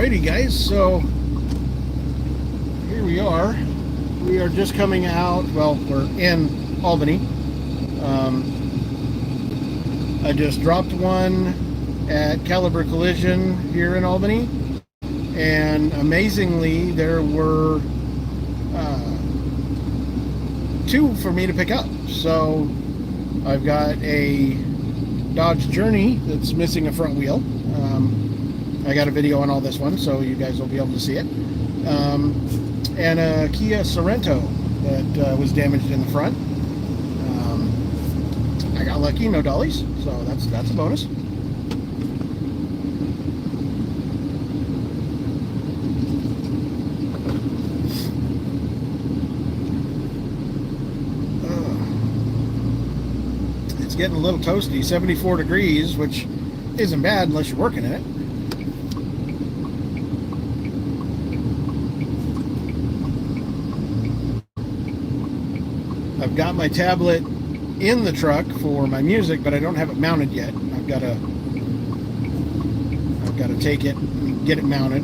Alrighty guys, so here we are. We are just coming out, well, we're in Albany. I just dropped one at Caliber Collision here in Albany, and amazingly there were two for me to pick up. So I've got a Dodge Journey that's missing a front wheel. I got a video on all this one, so you guys will be able to see it. And a Kia Sorento that was damaged in the front. I got lucky, no dollies, so that's a bonus. It's getting a little toasty, 74 degrees, which isn't bad unless you're working in it. I've got my tablet in the truck for my music, but I don't have it mounted yet. I've got to take it and get it mounted.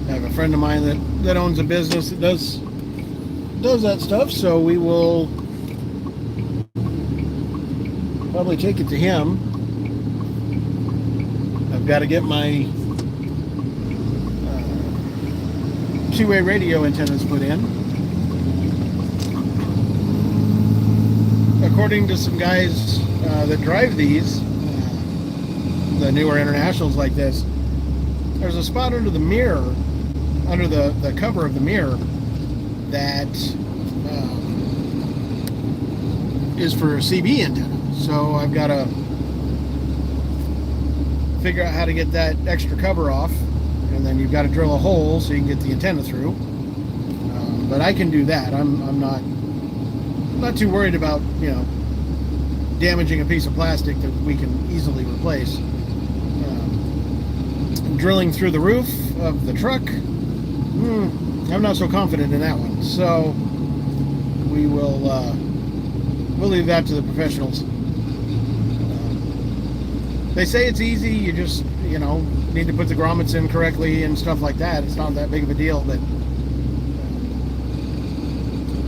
I have a friend of mine that owns a business that does that stuff, so we will probably take it to him. I've got to get my two-way radio antennas put in. According to some guys that drive these, the newer internationals like this, there's a spot under the mirror, under the cover of the mirror, that is for a CB antenna. So I've got to figure out how to get that extra cover off. And then you've got to drill a hole so you can get the antenna through. But I can do that. I'm not too worried about, you know, damaging a piece of plastic that we can easily replace. Drilling through the roof of the truck, I'm not so confident in that one. So we'll leave that to the professionals. They say it's easy. You just, you know, need to put the grommets in correctly and stuff like that. It's not that big of a deal, but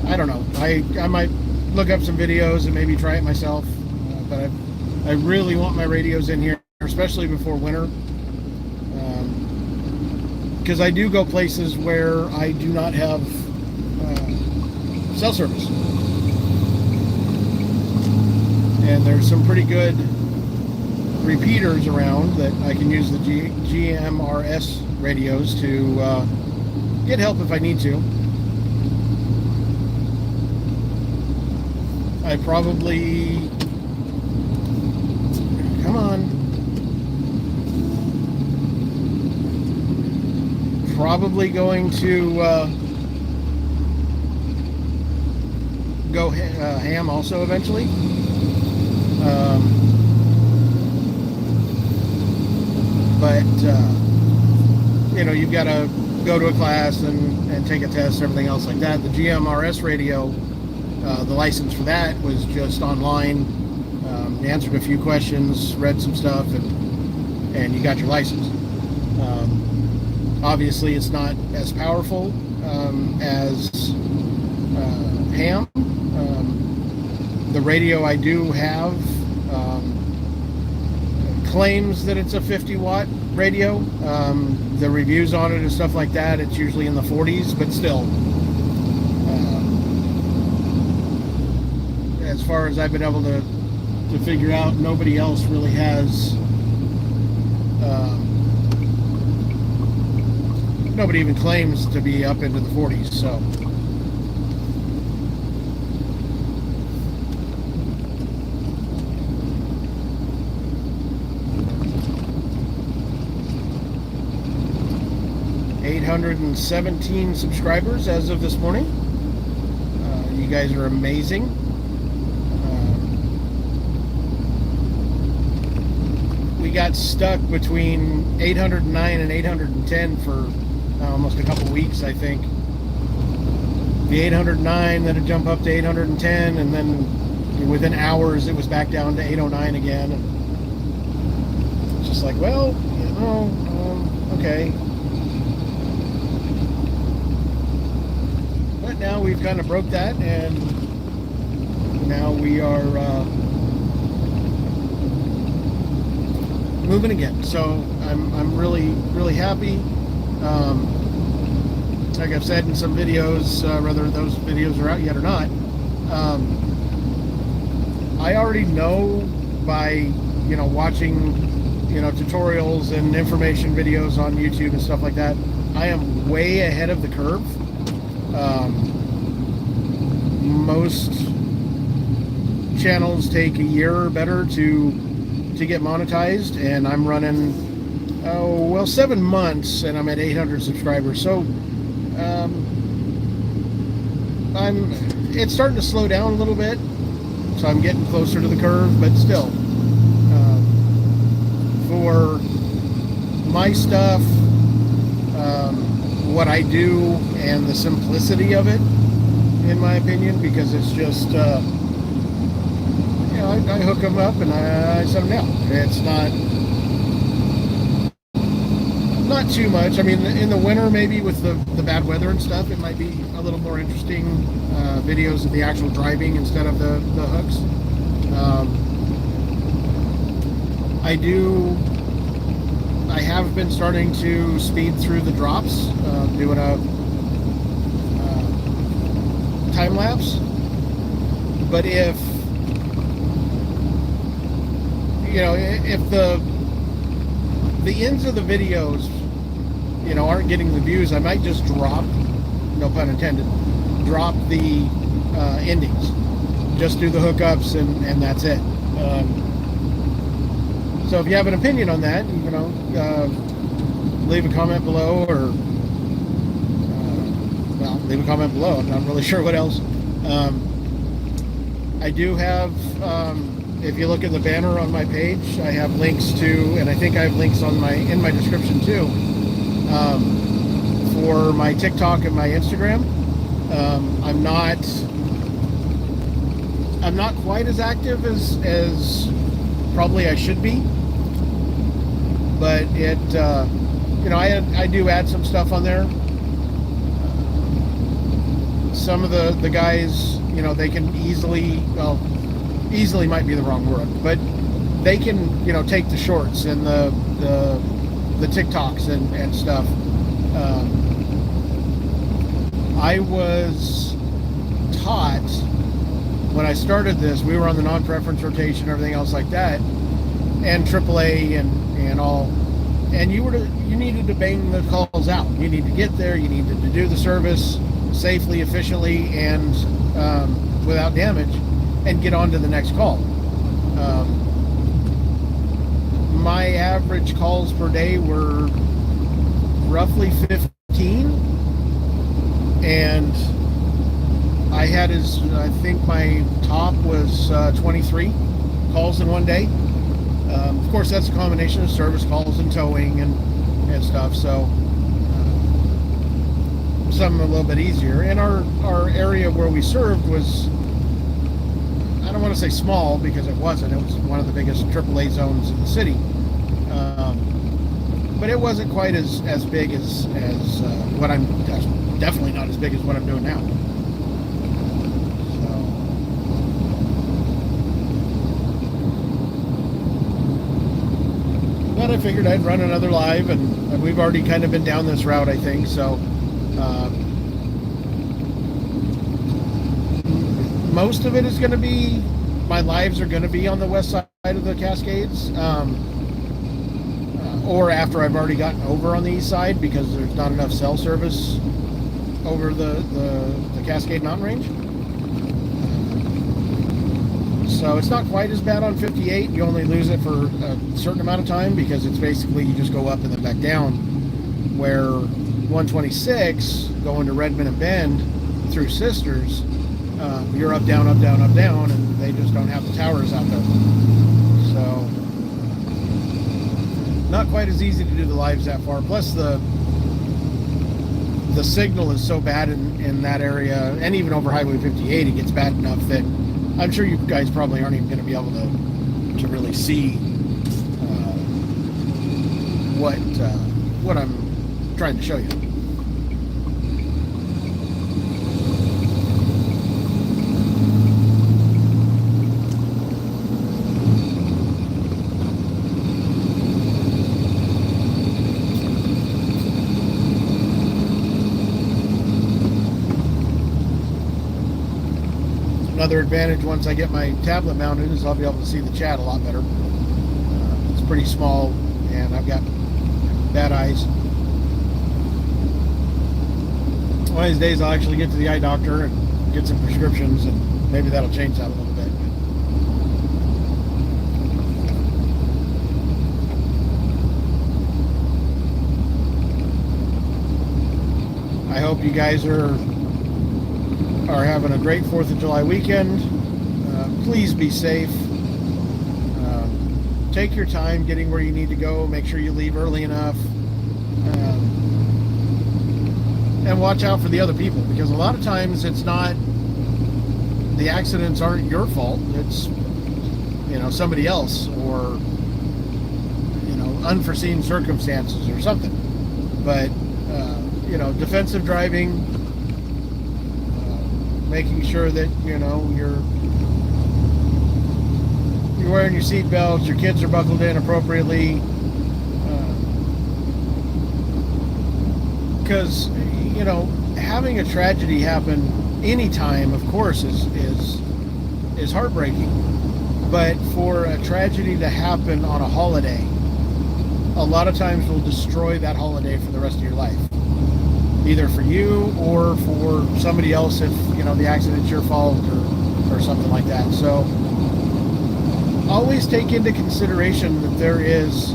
I don't know. I might look up some videos and maybe try it myself. But I really want my radios in here, especially before winter, because I do go places where I do not have cell service, and there's some pretty good repeaters around that I can use the GMRS radios to get help if I need to. I probably, come on, probably going to go ham also eventually. But you know, you've got to go to a class and take a test, everything else like that. The GMRS radio, the license for that was just online. Answered a few questions, read some stuff, and you got your license. Obviously, it's not as powerful as ham. The radio I do have claims that it's a 50-watt radio. The reviews on it and stuff like that, it's usually in the 40s, but still, as far as I've been able to figure out, nobody else really has, nobody even claims to be up into the 40s, so. $817 subscribers as of this morning. You guys are amazing. We got stuck between 809 and 810 for almost a couple weeks, I think. The 809, then it jumped up to 810, and then within hours it was back down to 809 again. And it's just like, well, okay. But now we've kind of broke that, and now we are moving again. So I'm really happy. Like I've said in some videos, whether those videos are out yet or not, I already know by watching tutorials and information videos on YouTube and stuff like that, I am way ahead of the curve. Most channels take a year or better to get monetized, and I'm running 7 months and I'm at 800 subscribers. So it's starting to slow down a little bit, so I'm getting closer to the curve, but still, for my stuff, what I do, and the simplicity of it, in my opinion, because it's just I hook them up and I set them down. It's not too much. I mean, in the winter, maybe with the bad weather and stuff, it might be a little more interesting videos of the actual driving instead of the hooks. I have been starting to speed through the drops, doing a time lapse. But if the ends of the videos aren't getting the views, I might just drop, no pun intended, drop the endings, just do the hookups, and that's it. So if you have an opinion on that, leave a comment below, or leave a comment below. I'm not really sure what else. I do have, if you look at the banner on my page, I have links to, and I think I have links in my description too, for my TikTok and my Instagram. I'm not quite as active as probably I should be, but it I do add some stuff on there. Some of the guys, they can easily might be the wrong word, but they can take the shorts and the TikToks and stuff. I was taught when I started this, we were on the non-preference rotation, everything else like that, and AAA and all, and you needed to bang the calls out. You need to get there, you needed to do the service safely, efficiently, and without damage, and get on to the next call. My average calls per day were roughly 15, and I think my top was 23 calls in one day. Of course, that's a combination of service calls and towing and stuff, so some a little bit easier. And our area where we served was, I don't want to say small, because it wasn't. It was one of the biggest AAA zones in the city. But it wasn't quite as big as what I'm, definitely not as big as what I'm doing now. So, but I figured I'd run another live, and we've already kind of been down this route, I think. So most of it is going to be, my lives are going to be on the west side of the Cascades, or after I've already gotten over on the east side, because there's not enough cell service over the Cascade Mountain Range. So it's not quite as bad on 58. You only lose it for a certain amount of time, because it's basically you just go up and then back down, where 126 going to Redmond and Bend through Sisters, you're up, down, up, down, up, down, and they just don't have the towers out there. So not quite as easy to do the lives that far. Plus the signal is so bad in that area, and even over Highway 58, it gets bad enough that I'm sure you guys probably aren't even going to be able to really see what I'm trying to show you. Another advantage once I get my tablet mounted is I'll be able to see the chat a lot better. It's pretty small and I've got bad eyes. One of these days I'll actually get to the eye doctor and get some prescriptions, and maybe that'll change that a little bit. I hope you guys are having a great 4th of July weekend. Please be safe. Take your time getting where you need to go. Make sure you leave early enough. And watch out for the other people, because a lot of times it's not, the accidents aren't your fault. It's, somebody else, or, unforeseen circumstances or something. But, defensive driving, making sure that, you're wearing your seatbelts, your kids are buckled in appropriately. Because, having a tragedy happen anytime, of course, is heartbreaking. But for a tragedy to happen on a holiday, a lot of times will destroy that holiday for the rest of your life. Either for you or for somebody else if, the accident's your fault or something like that. So always take into consideration that there is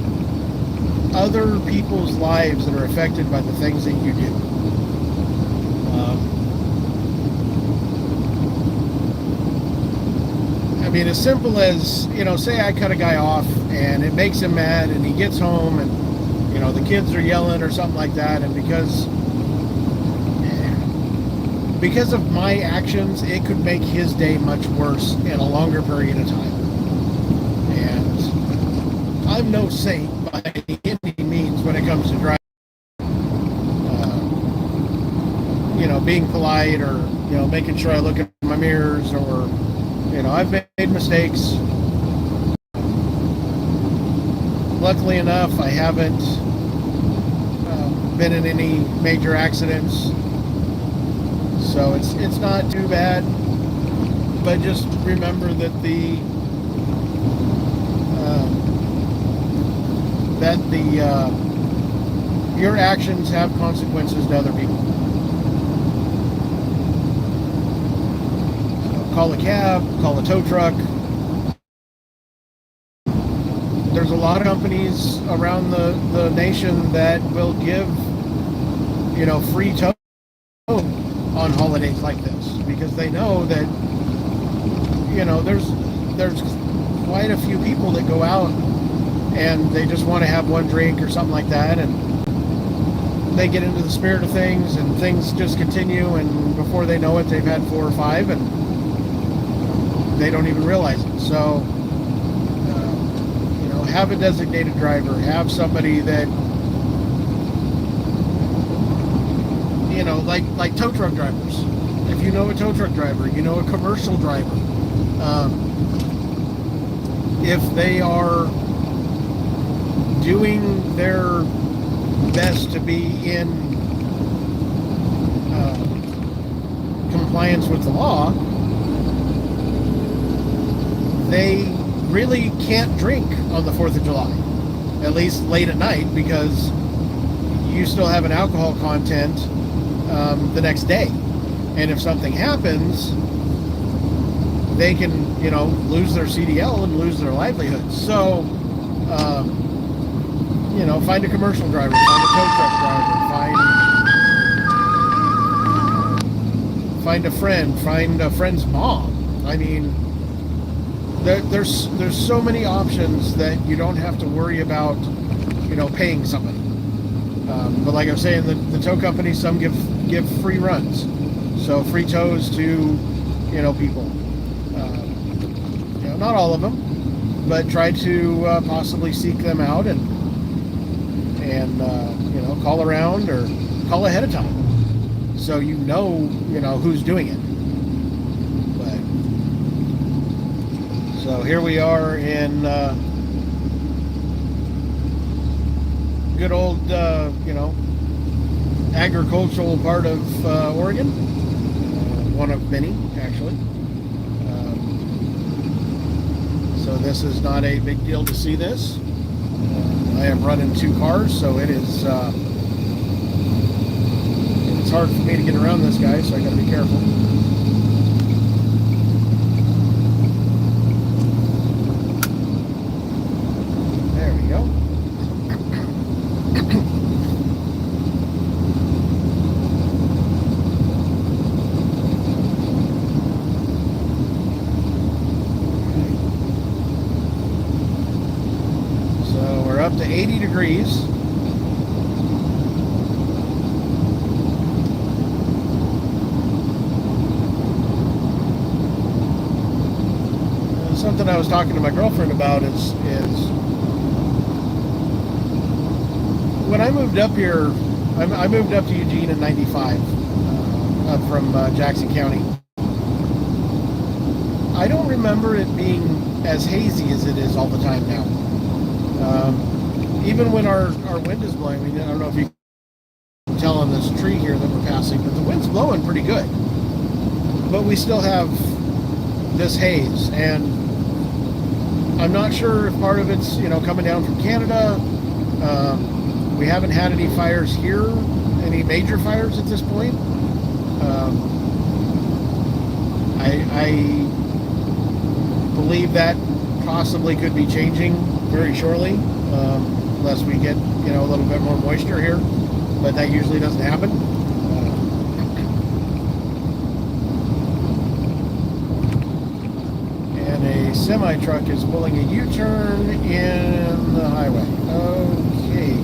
other people's lives that are affected by the things that you do. As simple as, say I cut a guy off and it makes him mad and he gets home and, the kids are yelling or something like that, and because of my actions, it could make his day much worse in a longer period of time. And I'm no saint by any means when it comes to driving. Being polite, or, making sure I look at my mirrors, or, I've made mistakes. Luckily enough, I haven't been in any major accidents, so it's not too bad. But just remember that your actions have consequences to other people. So call a cab, call a tow truck. There's a lot of companies around the nation that will give, free tow on holidays like this, because they know that, there's quite a few people that go out and they just want to have one drink or something like that, and they get into the spirit of things, and things just continue, and before they know it, they've had 4 or 5, and they don't even realize it. So have a designated driver, have somebody that, like tow truck drivers. If you know a tow truck driver, a commercial driver, if they are doing their best to be in compliance with the law, they really can't drink on the 4th of July, at least late at night, because you still have an alcohol content the next day. And if something happens, they can, lose their CDL and lose their livelihood. So, find a commercial driver, find a tow truck driver, find a friend, find a friend's mom. There's so many options that you don't have to worry about, paying somebody. But like I was saying, the tow companies, some give free runs, so free tows to, people. not all of them, but try to possibly seek them out and call around or call ahead of time, so you know who's doing it. But so here we are in good old agricultural part of Oregon, one of many actually. So this is not a big deal to see this. I am running 2 cars, so it's hard for me to get around this guy, so I got to be careful. There we go. So we're up to 80 degrees. Something I was talking to my girlfriend about is when I moved up here, I moved up to Eugene in '95, up from Jackson County. I don't remember it being as hazy as it is all the time now. Even when our wind is blowing, I don't know if you can tell on this tree here that we're passing, but the wind's blowing pretty good. But we still have this haze, and I'm not sure if part of it's coming down from Canada. We haven't had any fires here, any major fires at this point. I believe that possibly could be changing very shortly, unless we get a little bit more moisture here, but that usually doesn't happen. A semi-truck is pulling a U-turn in the highway. Okay.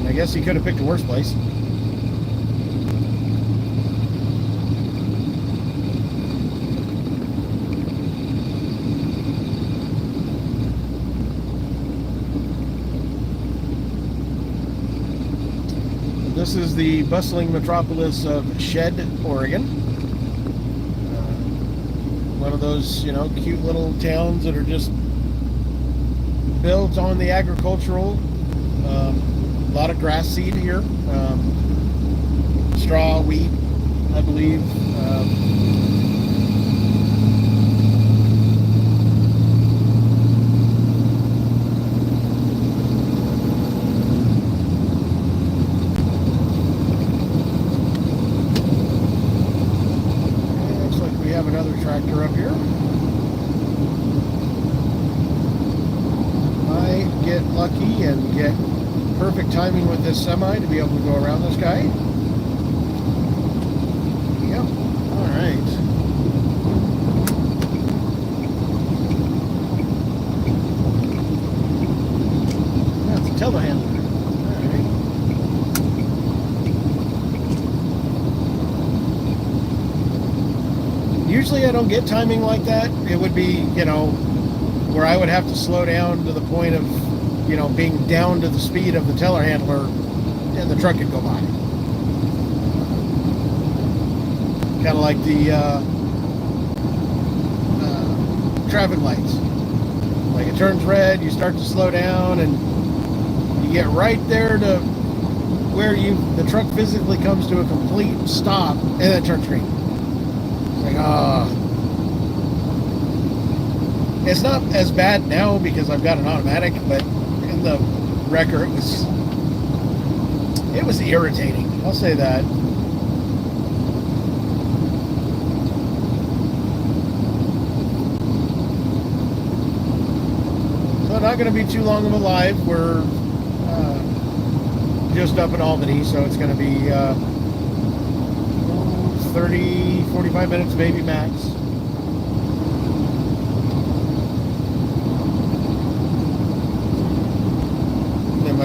I guess he could have picked a worse place. This is the bustling metropolis of Shed, Oregon. One of those, cute little towns that are just built on the agricultural. A lot of grass seed here. Straw, wheat, I believe. Another tractor up here. I get lucky and get perfect timing with this semi to be able to go around this guy. Yep. All right. That's a telehandler. Usually I don't get timing like that. It would be, where I would have to slow down to the point of, being down to the speed of the telehandler, and the truck could go by. Kind of like the traffic lights. Like it turns red, you start to slow down, and you get right there to where the truck physically comes to a complete stop, and then it turns green. It's not as bad now because I've got an automatic, but in the wrecker it was irritating. I'll say that. So not going to be too long of a live. We're just up in Albany, so it's going to be 30, 45 minutes maybe max.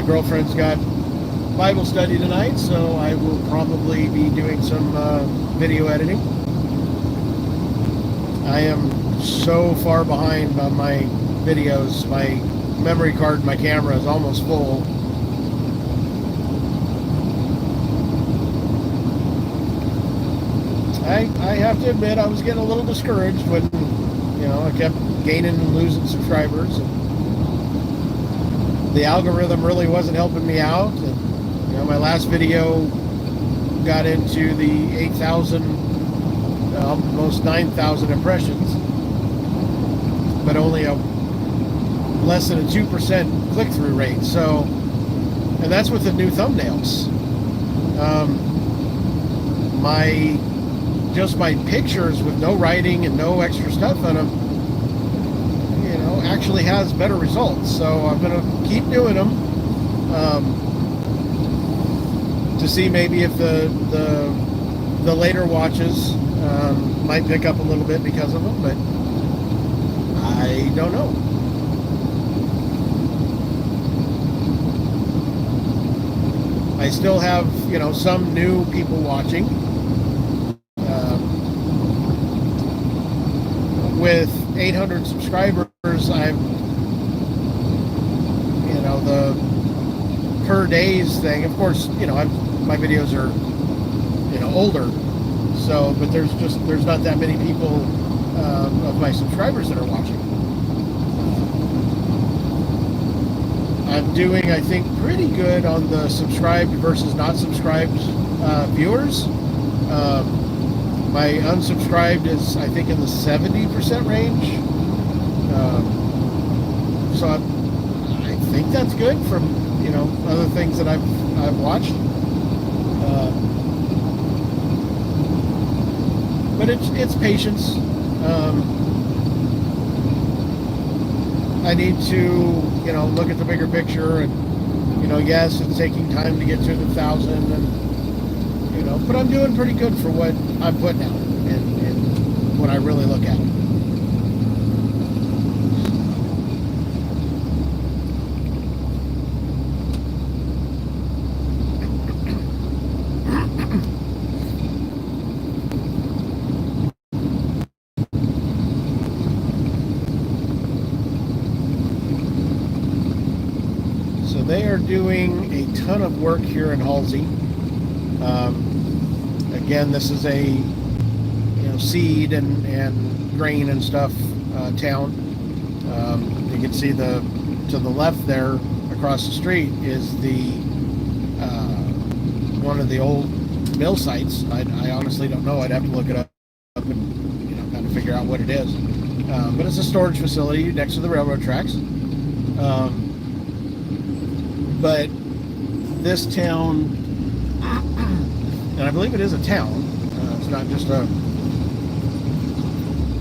girlfriend's got Bible study tonight, so I will probably be doing some video editing. I am so far behind on my videos. My memory card, my camera is almost full. I have to admit, I was getting a little discouraged when, I kept gaining and losing subscribers. And the algorithm really wasn't helping me out. And, my last video got into the 8,000, almost 9,000 impressions, but only a less than a 2% click-through rate. So, and that's with the new thumbnails. My pictures with no writing and no extra stuff on them, actually has better results. So I'm going to keep doing them to see maybe if the later watches might pick up a little bit because of them, but I don't know. I still have, some new people watching. With 800 subscribers, I'm, the per days thing. Of course, my videos are, older. So, but there's not that many people of my subscribers that are watching. I'm doing, I think, pretty good on the subscribed versus not subscribed viewers. My unsubscribed is, I think, in the 70% range. So I think that's good from, other things that I've watched. But it's patience. I need to, look at the bigger picture, and, yes, it's taking time to get to the 1,000, and, but I'm doing pretty good for what I'm putting out, and when I really look at it. They are doing a ton of work here in Halsey. Again, this is a seed and grain and stuff town. You can see to the left there across the street is the one of the old mill sites. I honestly don't know. I'd have to look it up and kind of figure out what it is. But it's a storage facility next to the railroad tracks. But this town, and I believe it is a town, it's not just a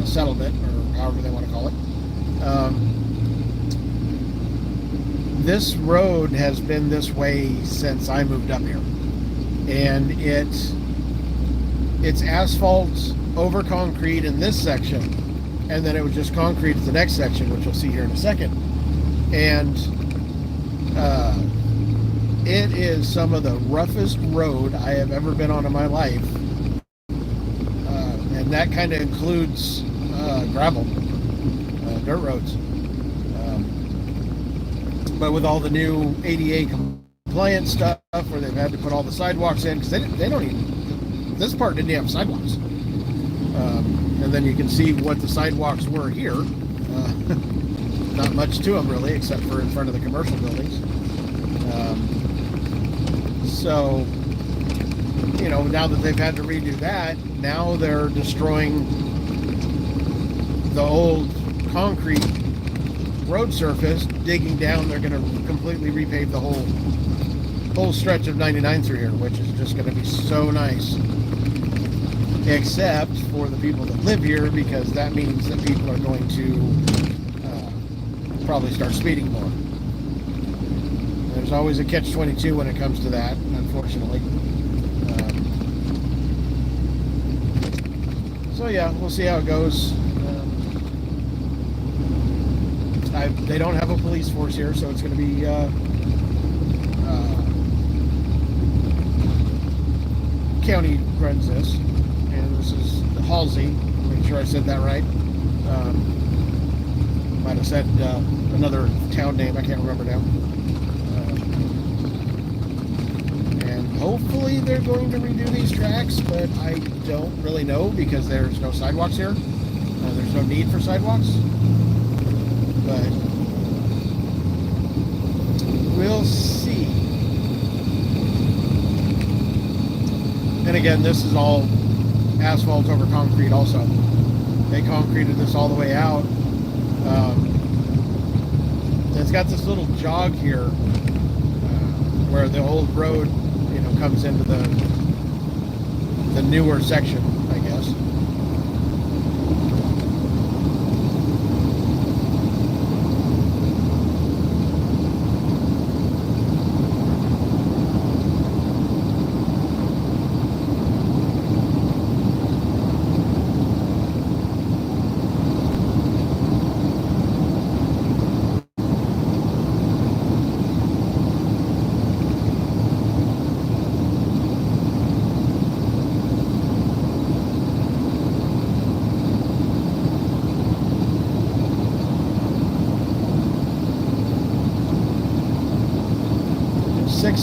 settlement, or however they want to call it. This road has been this way since I moved up here. And it's asphalt over concrete in this section, and then it was just concrete at the next section, which you'll see here in a second. And it is some of the roughest road I have ever been on in my life, and that kind of includes gravel, dirt roads. But with all the new ADA compliant stuff, where they've had to put all the sidewalks in, because they don't even, this part didn't have sidewalks. And then you can see what the sidewalks were here. Not much to them really, except for in front of the commercial buildings. So, now that they've had to redo that, now they're destroying the old concrete road surface, digging down. They're going to completely repave the whole stretch of 99 through here, which is just going to be so nice. Except for the people that live here, because that means that people are going to probably start speeding more. There's always a catch-22 when it comes to that, unfortunately. So yeah, we'll see how it goes. They don't have a police force here, so it's going to be county runs this, and this is Halsey. Make sure I said that right. Might have said another town name. I can't remember now. And hopefully they're going to redo these tracks, but I don't really know because there's no sidewalks here. There's no need for sidewalks. But we'll see. And again, this is all asphalt over concrete also. They concreted this all the way out. It's got this little jog here where the old road, comes into the newer section, I guess.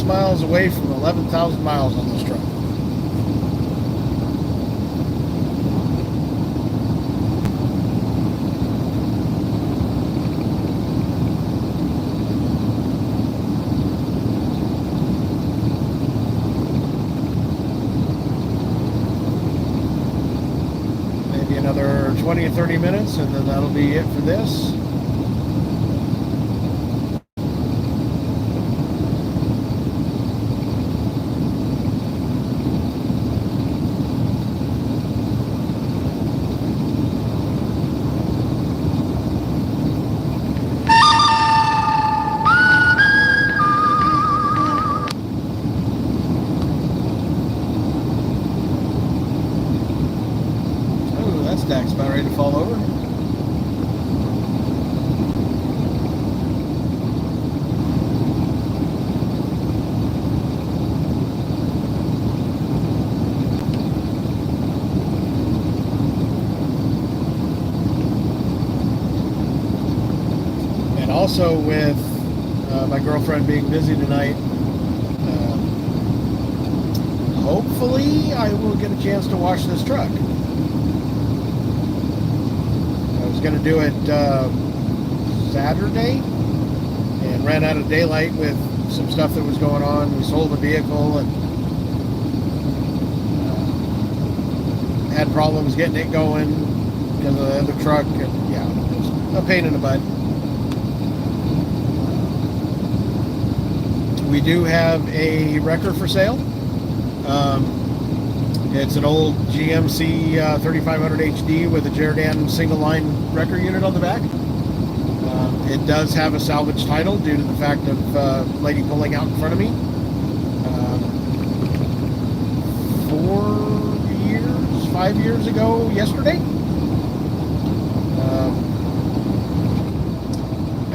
Miles away from 11,000 miles on this truck. Maybe another 20 or 30 minutes, and then that'll be it for this. Stack's about ready to fall over. And also with my girlfriend being busy tonight, hopefully I will get a chance to wash this truck. Going to do it Saturday and ran out of daylight with some stuff that was going on. We sold the vehicle and had problems getting it going because of the other truck, and yeah, it was a pain in the butt. We do have a wrecker for sale. It's an old GMC 3500 HD with a Jerdan single line wrecker unit on the back. It does have a salvage title due to the fact of lady pulling out in front of me 5 years ago yesterday.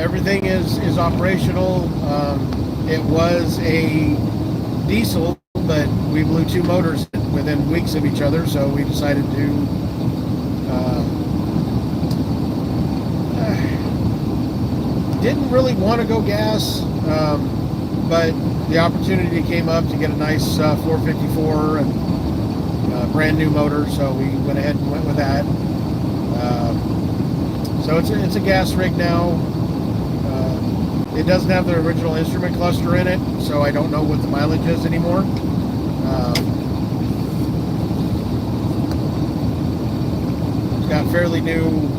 Everything is operational. It was a diesel, but we blew two motors within weeks of each other, so we decided to didn't really want to go gas, but the opportunity came up to get a nice 454 and brand new motor, so we went ahead and went with that. So it's a gas rig now. It doesn't have the original instrument cluster in it, so I don't know what the mileage is anymore. It's got fairly new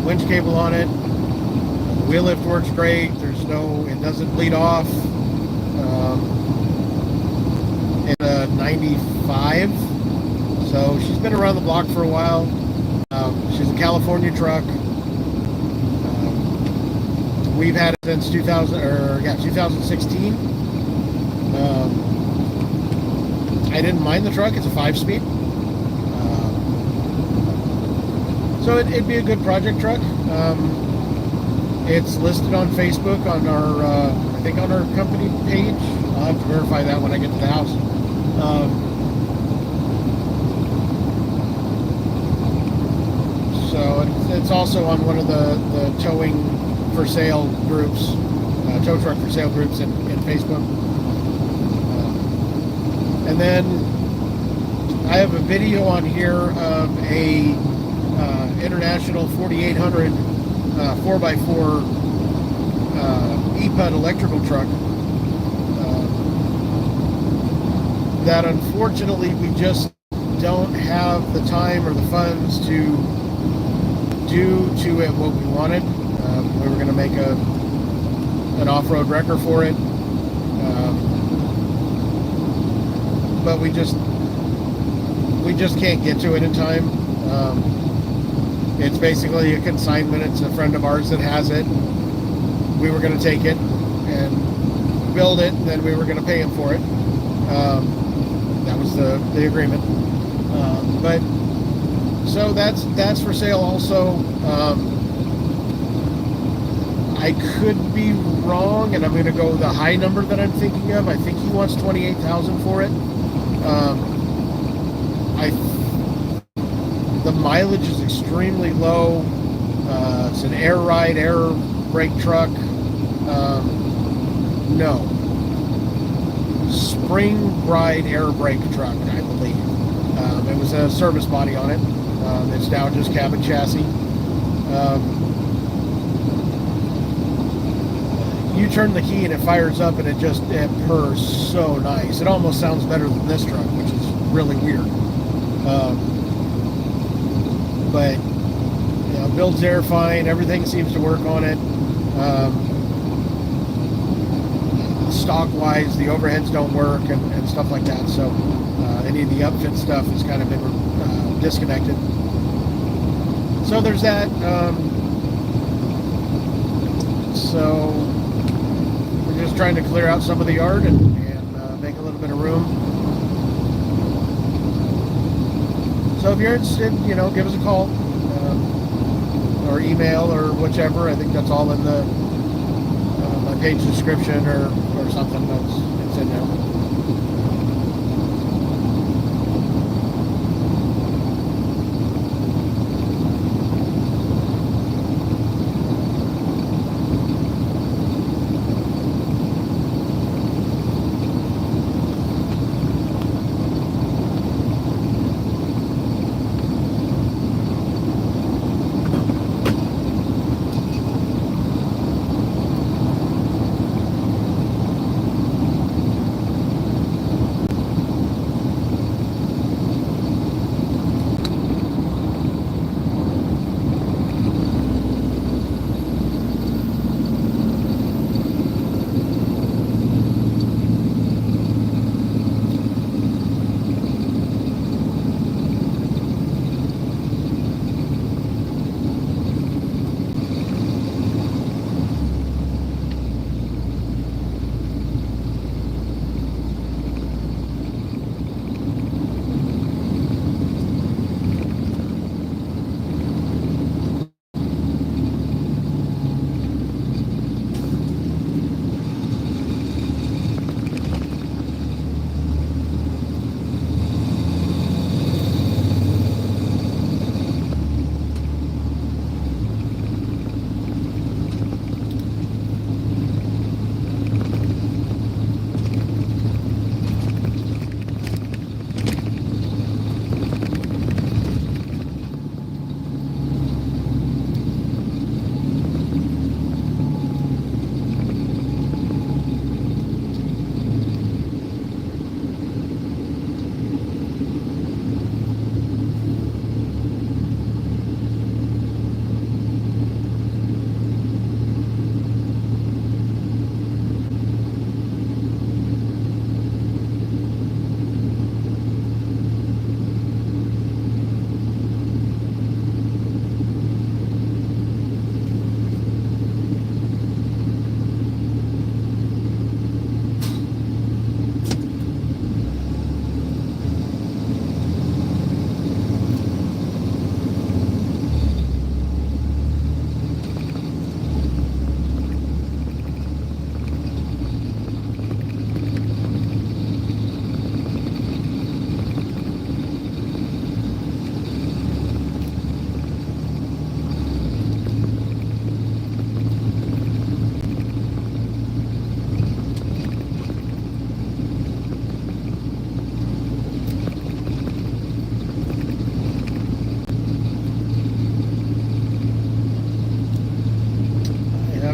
winch cable on it. The wheel lift works great. It doesn't bleed off. It's a 95, so she's been around the block for a while. She's a California truck. We've had it since 2016. I didn't mind the truck. It's a 5-speed. So it'd be a good project truck. It's listed on Facebook on our, I think on our company page. I'll have to verify that when I get to the house. So it's also on one of the towing for sale groups, tow truck for sale groups in Facebook. And then I have a video on here of a International 4800 4x4 EPUD electrical truck that unfortunately we just don't have the time or the funds to do to it what we wanted. We were going to make an off-road wrecker for it, but we just can't get to it in time. It's basically a consignment. It's a friend of ours that has it. We were going to take it and build it, and then we were going to pay him for it. That was the agreement. But so that's for sale also. I could be wrong, and I'm going to go the high number that I'm thinking of. I think he wants $28,000 for it. The mileage is extremely low. It's an air ride, air brake truck. No. Spring ride air brake truck, I believe. It was a service body on it. It's now just cabin chassis. You turn the key and it fires up, and it purrs so nice. It almost sounds better than this truck, which is really weird. But builds air fine. Everything seems to work on it. Stock wise, the overheads don't work and stuff like that. So any of the upfit stuff has kind of been disconnected. So there's that. So we're just trying to clear out some of the yard and make a little bit of room. So if you're interested, give us a call or email or whichever. I think that's all in the my page description or something. It's in there.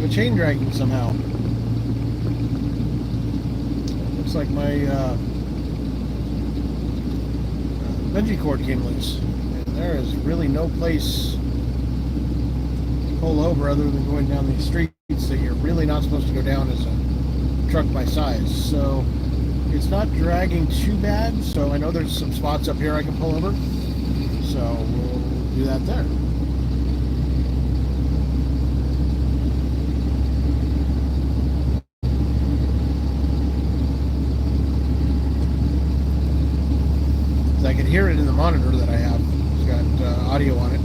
have a chain dragging somehow. Looks like my bungee cord came loose. And there is really no place to pull over other than going down these streets that you're really not supposed to go down as a truck my size. So it's not dragging too bad. So I know there's some spots up here I can pull over. So we'll do that there. I can hear it in the monitor that I have. It's got audio on it.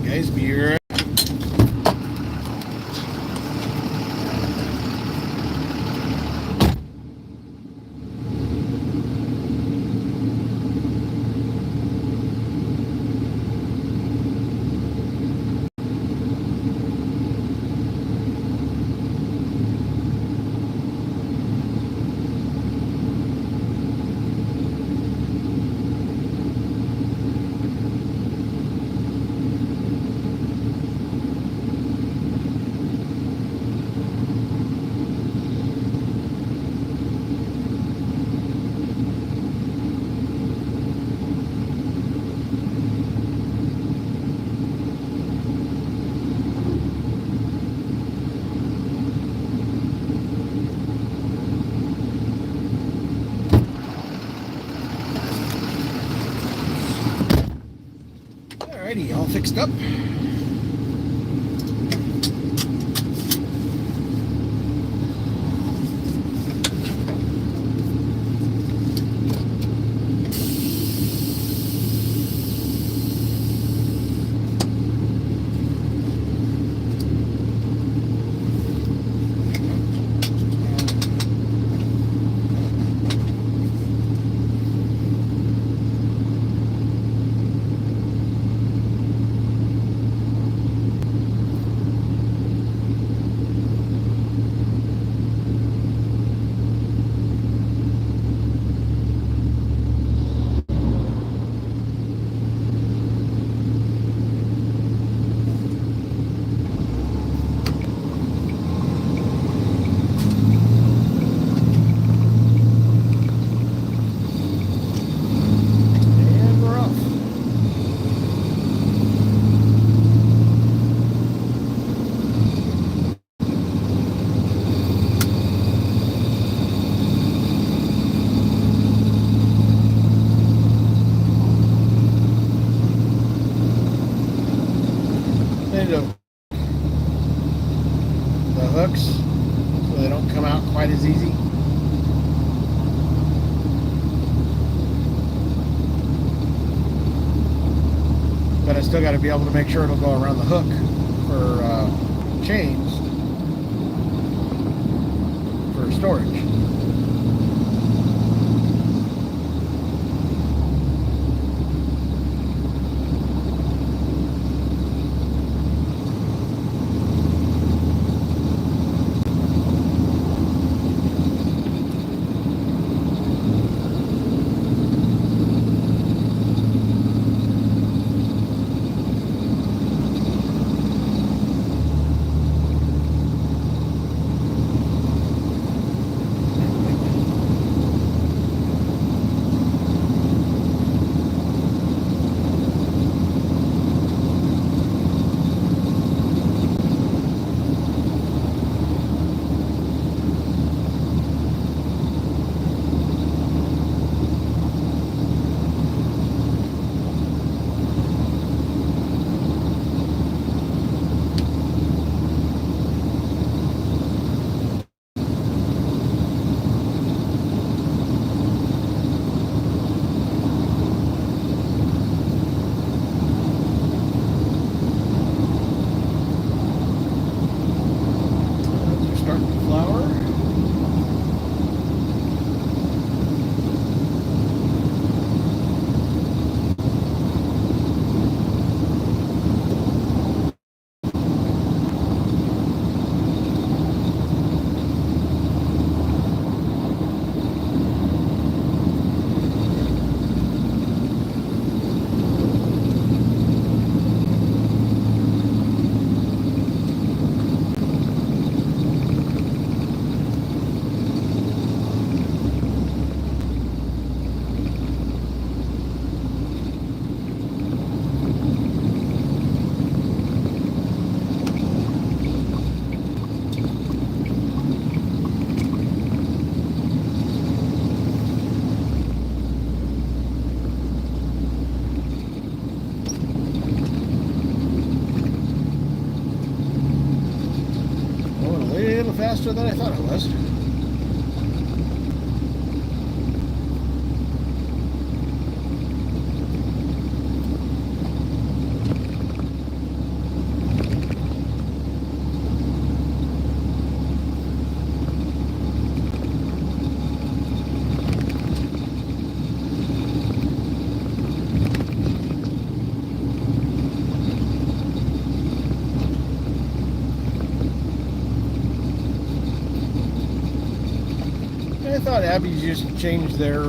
Guys, be right. Alrighty, all fixed up. The hooks so they don't come out quite as easy. But I still got to be able to make sure it'll go around the hook for chains for storage. closer than I thought it was. I thought Abby's used to change their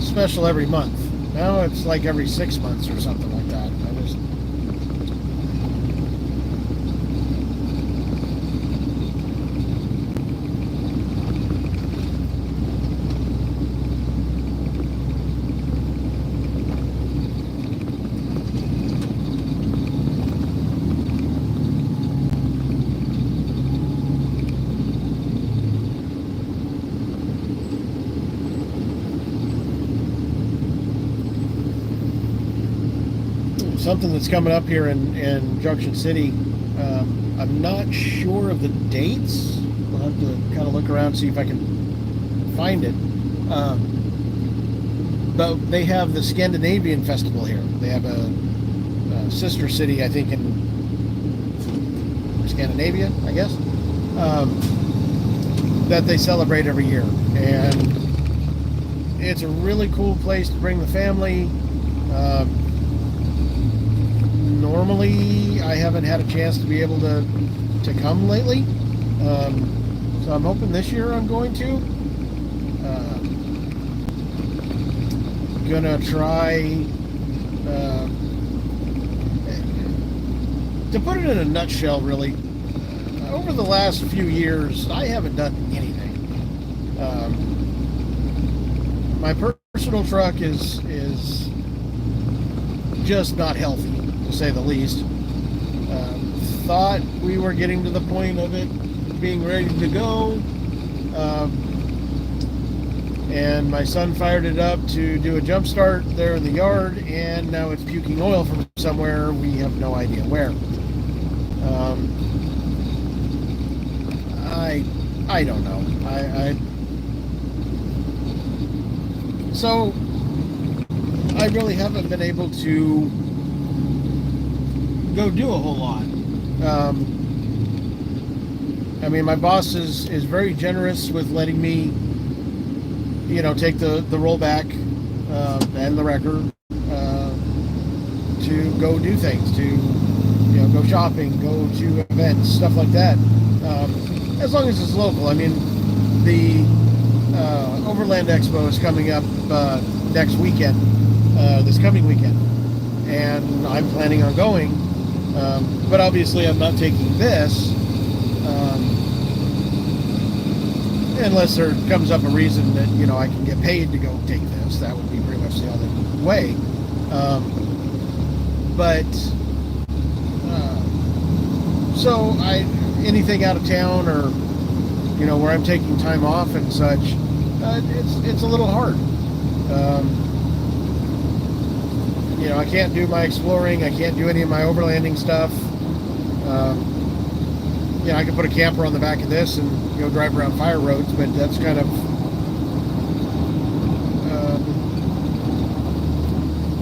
special every month. Now it's like every 6 months or something like that. Something that's coming up here in Junction City. I'm not sure of the dates. We'll have to kind of look around, see if I can find it. But they have the Scandinavian Festival here. They have a sister city, I think, in Scandinavia, I guess, that they celebrate every year. And it's a really cool place to bring the family. Normally, I haven't had a chance to be able to come lately, so I'm hoping this year I'm going to. Gonna try to put it in a nutshell. Really, over the last few years, I haven't done anything. My personal truck is just not healthy, to say the least. Thought we were getting to the point of it being ready to go, and my son fired it up to do a jump start there in the yard, and now it's puking oil from somewhere. We have no idea where. I don't know. So I really haven't been able to go do a whole lot. I mean, my boss is very generous with letting me, take the rollback and the wrecker to go do things, to go shopping, go to events, stuff like that. As long as it's local. I mean, the Overland Expo is coming up next weekend, this coming weekend, and I'm planning on going. But obviously I'm not taking this unless there comes up a reason that I can get paid to go take this. That would be pretty much the only way. So anything out of town, or where I'm taking time off and such, it's a little hard. I can't do my exploring. I can't do any of my overlanding stuff. I can put a camper on the back of this and drive around fire roads, but that's kind of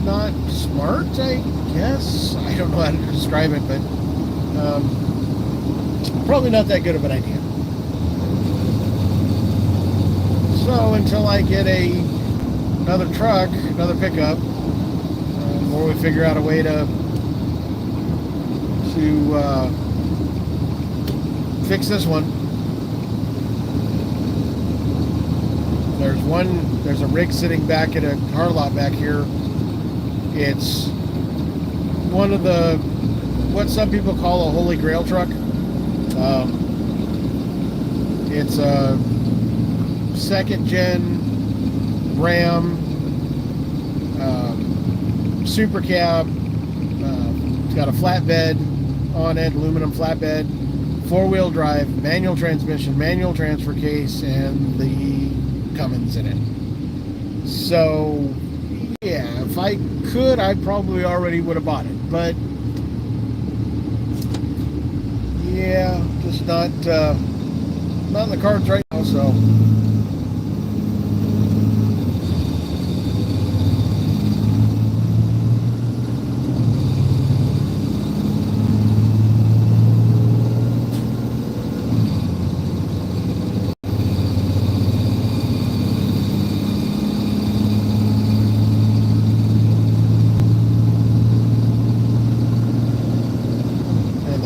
not smart, I guess. I don't know how to describe it, but probably not that good of an idea. So until I get another truck, another pickup, or we figure out a way to fix this one. There's a rig sitting back at a car lot back here. It's one of the, what some people call a holy grail truck. It's a second gen Ram super cab. It's got a flatbed on it, aluminum flatbed, 4-wheel drive, manual transmission, manual transfer case, and the Cummins in it. So yeah, if I could, I probably already would have bought it, but yeah, just not not in the cards right now, so.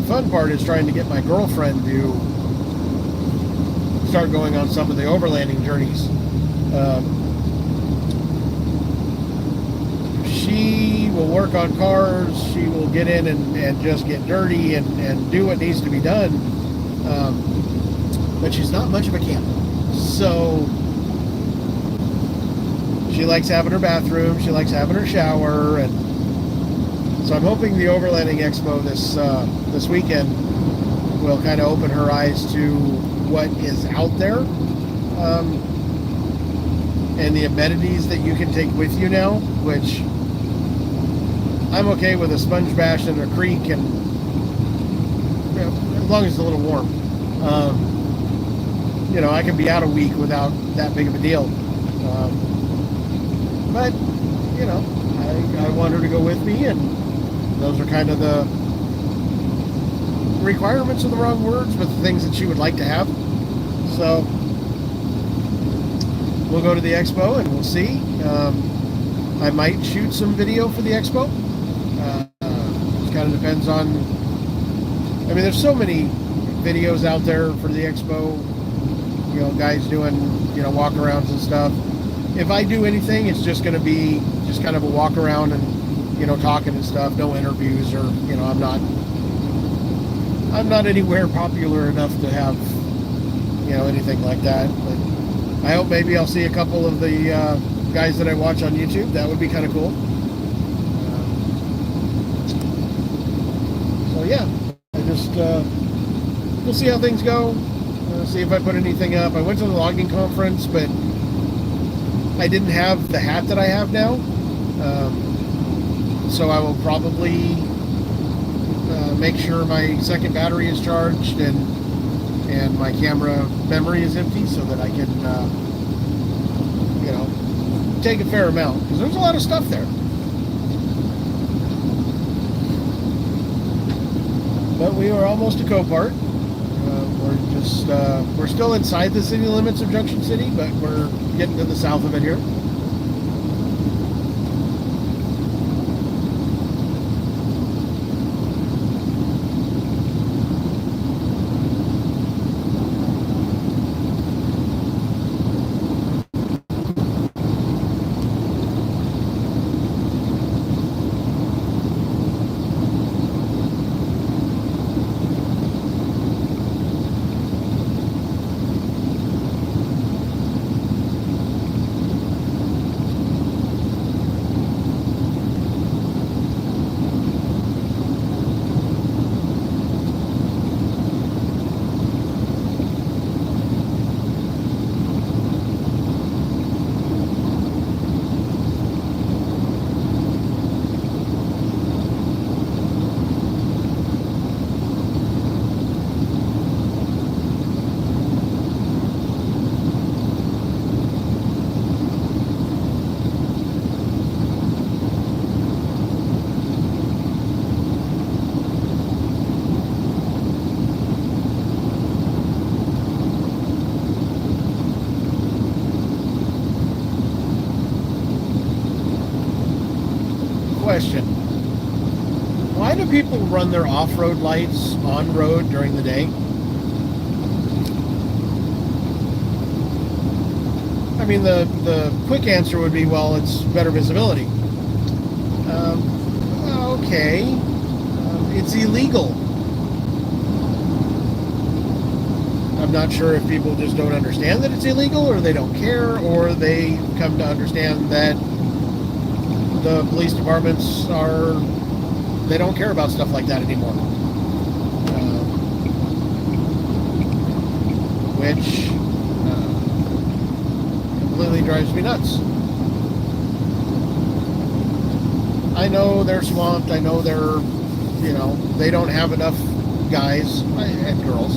Fun part is trying to get my girlfriend to start going on some of the overlanding journeys. She will work on cars, she will get in and just get dirty and do what needs to be done, but she's not much of a camper. So she likes having her bathroom, she likes having her shower, and so I'm hoping the Overlanding Expo this weekend will kind of open her eyes to what is out there, and the amenities that you can take with you now, which I'm okay with a sponge bash in a creek, and you know, as long as it's a little warm. You know, I can be out a week without that big of a deal. But you know, I want her to go with me, and those are kind of the requirements are the wrong words, but the things that she would like to have. So we'll go to the expo and we'll see. I might shoot some video for the expo. It kind of depends on, I mean, there's so many videos out there for the expo, you know, guys doing, you know, walk-arounds and stuff. If I do anything, it's just going to be just kind of a walk-around and, you know, talking and stuff, no interviews, or, you know, I'm not anywhere popular enough to have, you know, anything like that. But I hope maybe I'll see a couple of the guys that I watch on YouTube. That would be kind of cool. So yeah, I just we'll see how things go. See if I put anything up. I went to the logging conference, but I didn't have the hat that I have now. So I will probably make sure my second battery is charged and my camera memory is empty, so that I can, you know, take a fair amount, because there's a lot of stuff there. But we are almost to Copart. We're still inside the city limits of Junction City, but we're getting to the south of it here. Question. Why do people run their off-road lights on road during the day? I mean, the quick answer would be, well, it's better visibility. Okay. It's illegal. I'm not sure if people just don't understand that it's illegal, or they don't care, or they come to understand that the police departments they don't care about stuff like that anymore. Which completely drives me nuts. I know they're swamped. I know they're, you know, they don't have enough guys and girls.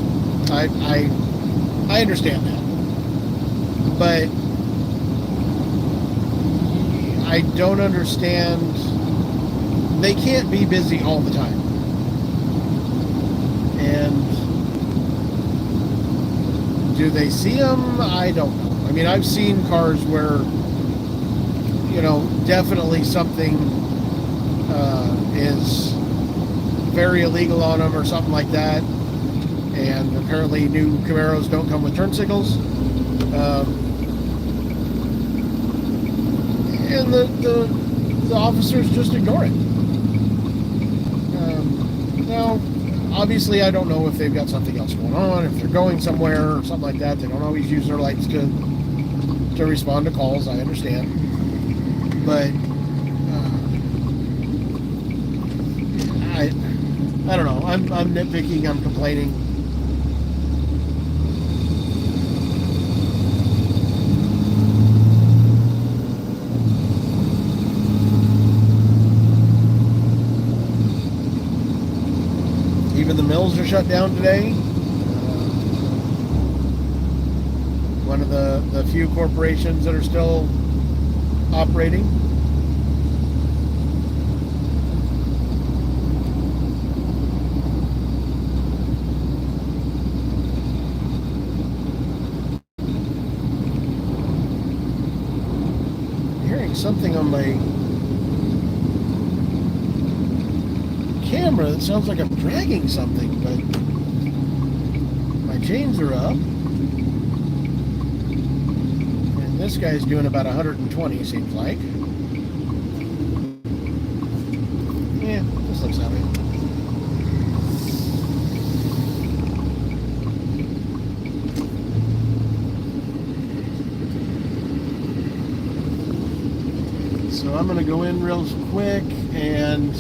I I understand that. But I don't understand. They can't be busy all the time. And do they see them? I don't know. I mean, I've seen cars where, you know, definitely something is very illegal on them or something like that. And apparently new Camaros don't come with turn signals. And the officers just ignore it. Now, obviously, I don't know if they've got something else going on, if they're going somewhere or something like that. They don't always use their lights to respond to calls. I understand, but I don't know. I'm nitpicking. I'm complaining. Even the mills are shut down today. One of the few corporations that are still operating. I'm hearing something on my camera that sounds like I'm dragging something, but my chains are up. And this guy's doing about 120, seems like. Yeah, this looks that way. So I'm going to go in real quick and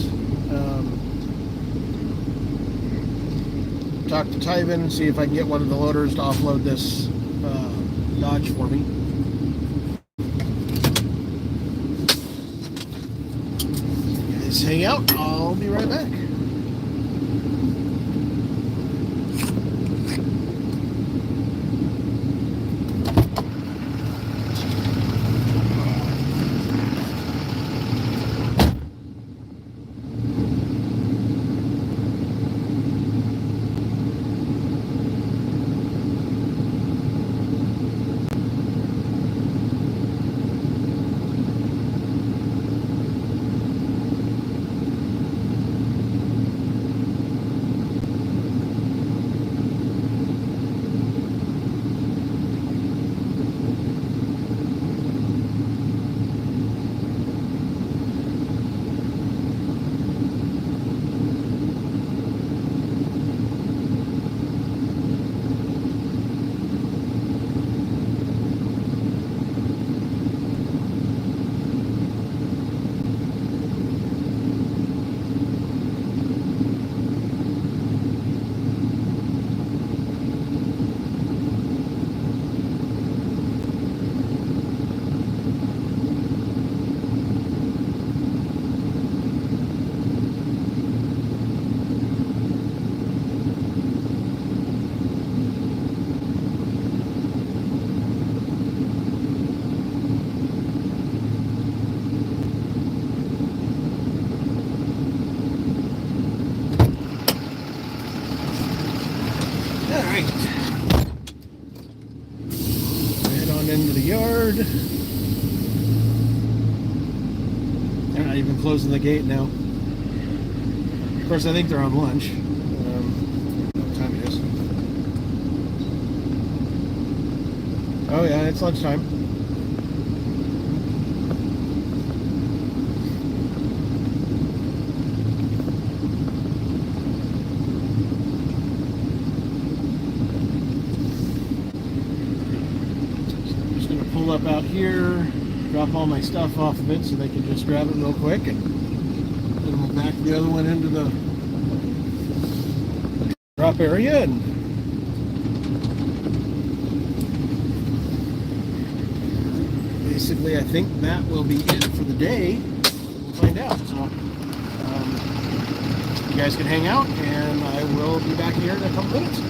talk to Tyven and see if I can get one of the loaders to offload this Dodge for me. You guys hang out. I'll be right back. Into the yard. They're not even closing the gate now. Of course, I think they're on lunch. What time it is? Oh yeah, it's lunchtime. Up out here, drop all my stuff off of it so they can just grab it real quick, and then we'll back the other one into the drop area. And basically I think that will be it for the day. We'll find out. So you guys can hang out and I will be back here in a couple minutes.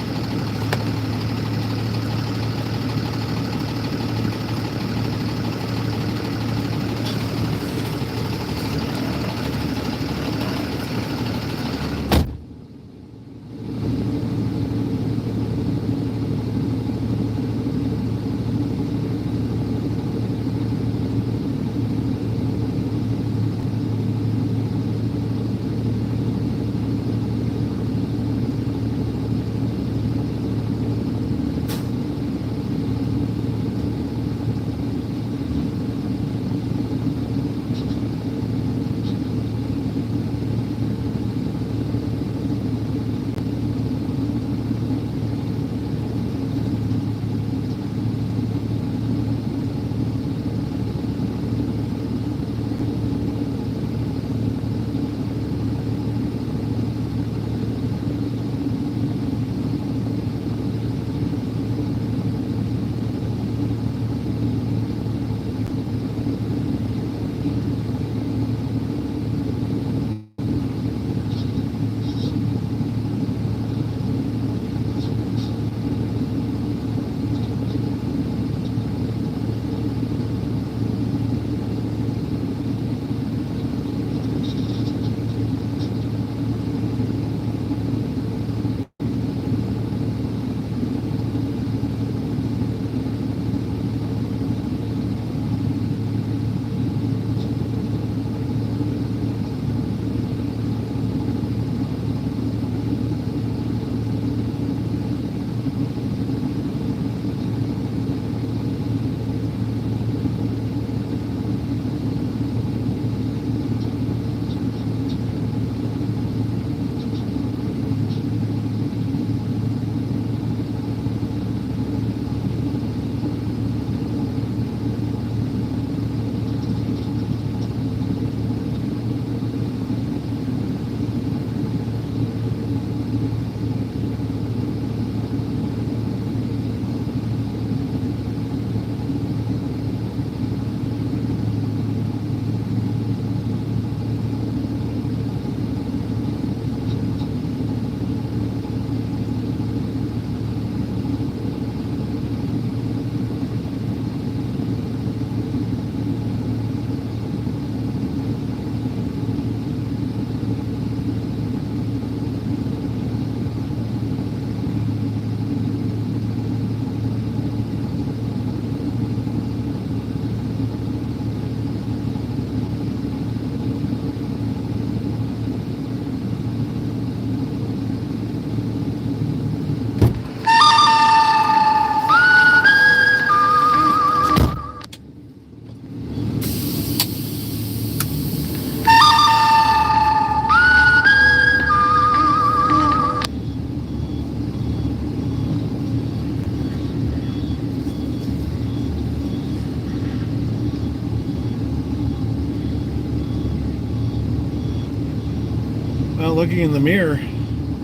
Well, looking in the mirror,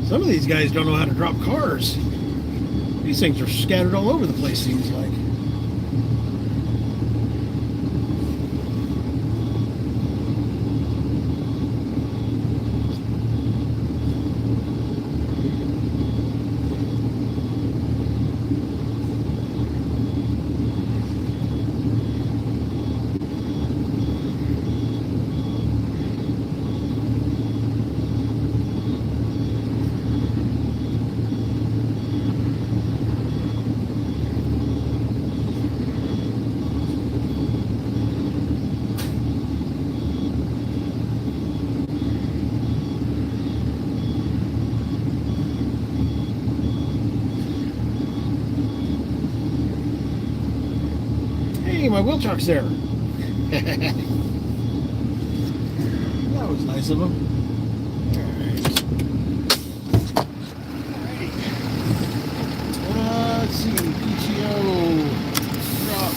some of these guys don't know how to drop cars. These things are scattered all over the place, seems like. Hey, my wheel truck's there. That was nice of him. Alright. Let's see, PTO drop.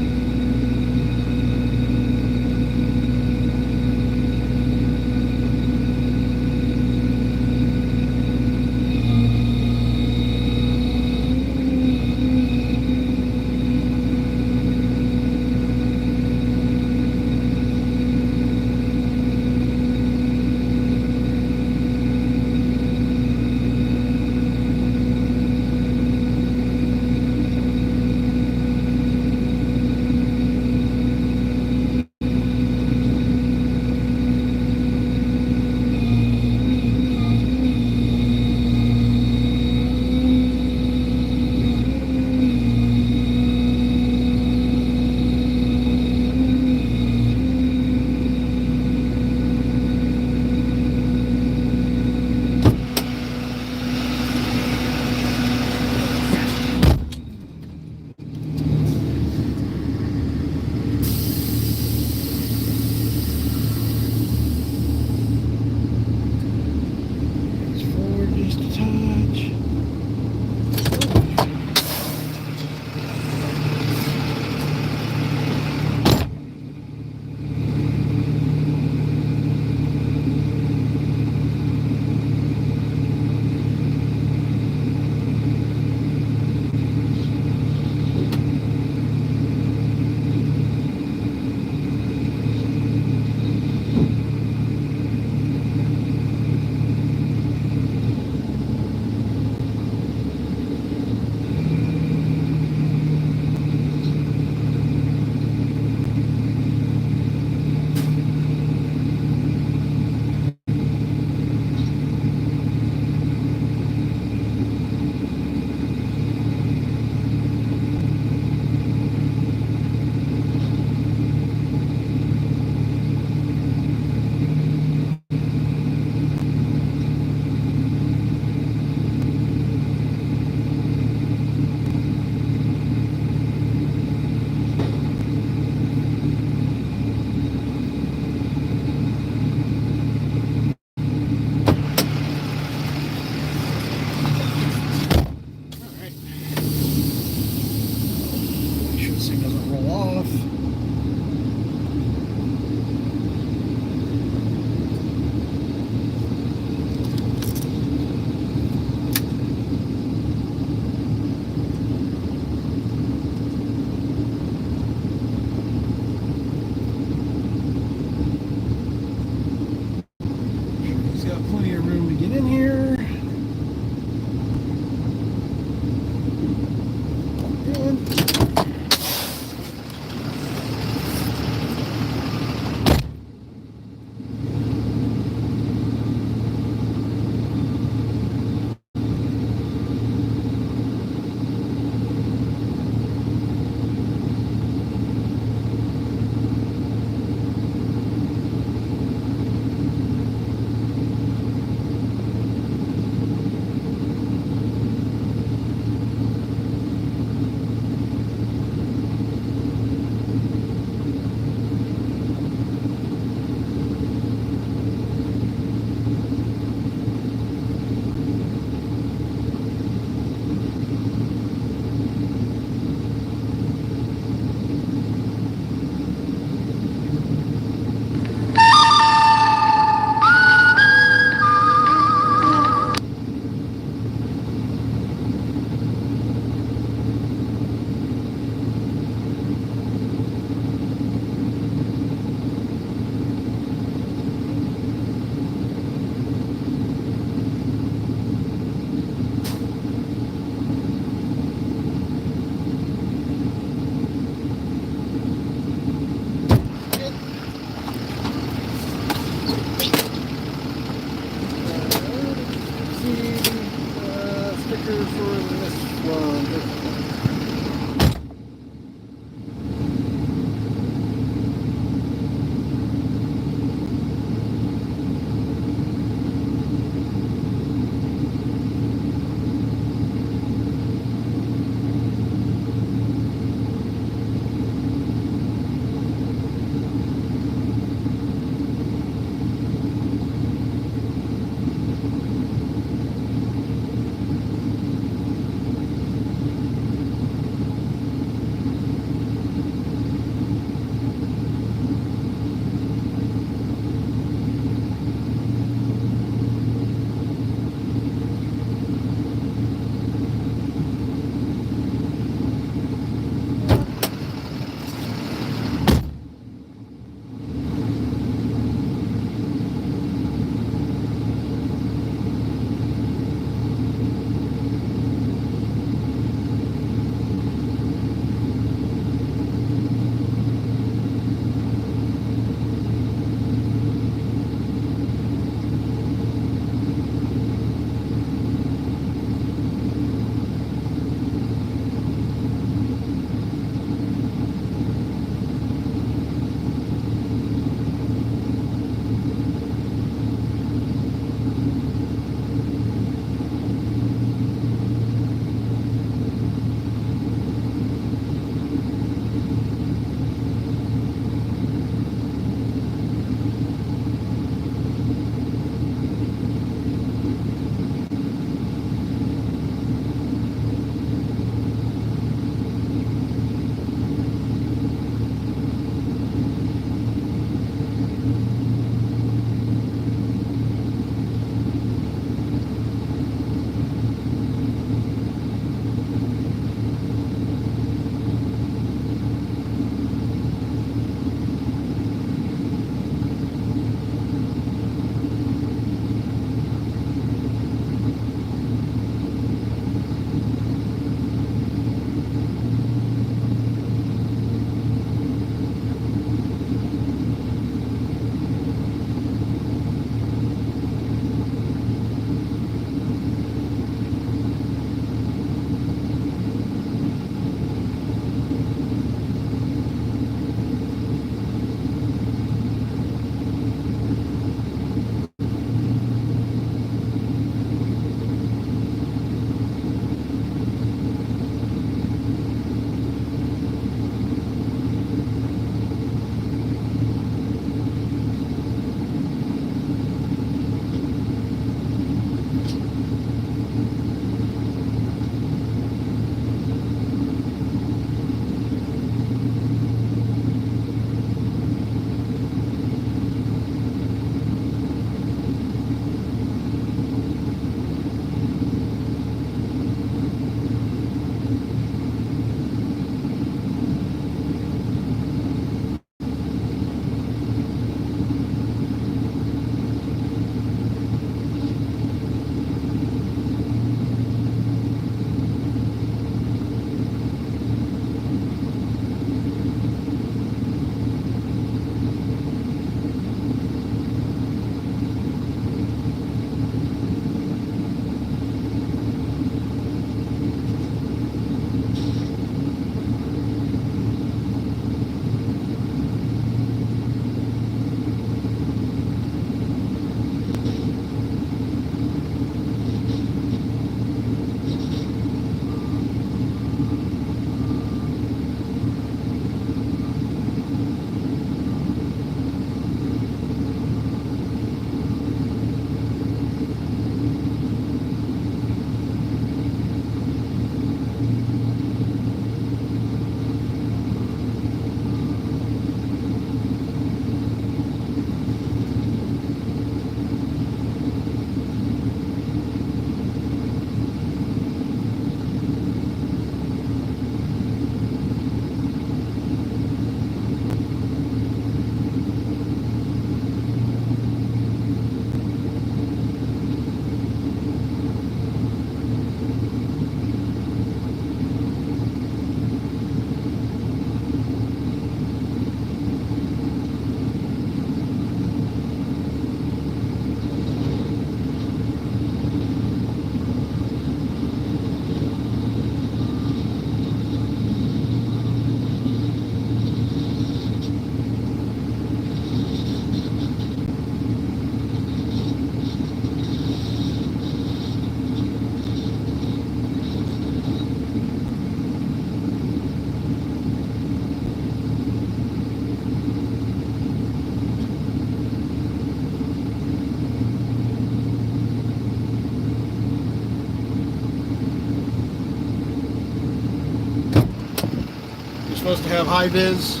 supposed to have high vis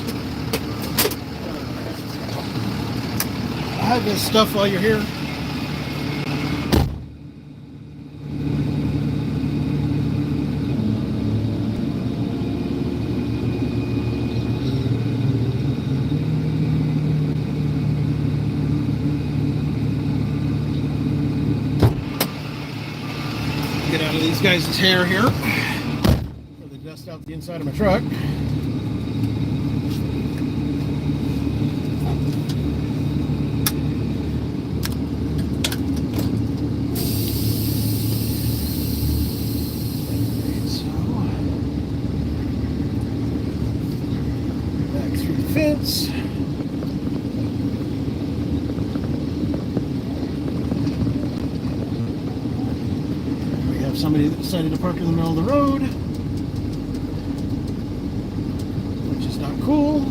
stuff while you're here. Get out of these guys' hair here. Before they dust out the inside of my truck. Back through the fence. Somebody that decided to park in the middle of the road, which is not cool.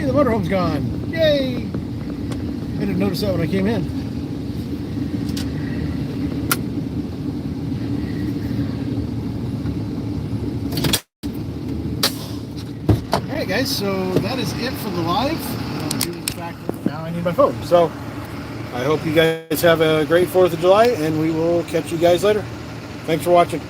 The motorhome's gone. Yay! I didn't notice that when I came in. Alright guys, so that is it for the live. Due to the fact that now I need my phone. So I hope you guys have a great 4th of July, and we will catch you guys later. Thanks for watching.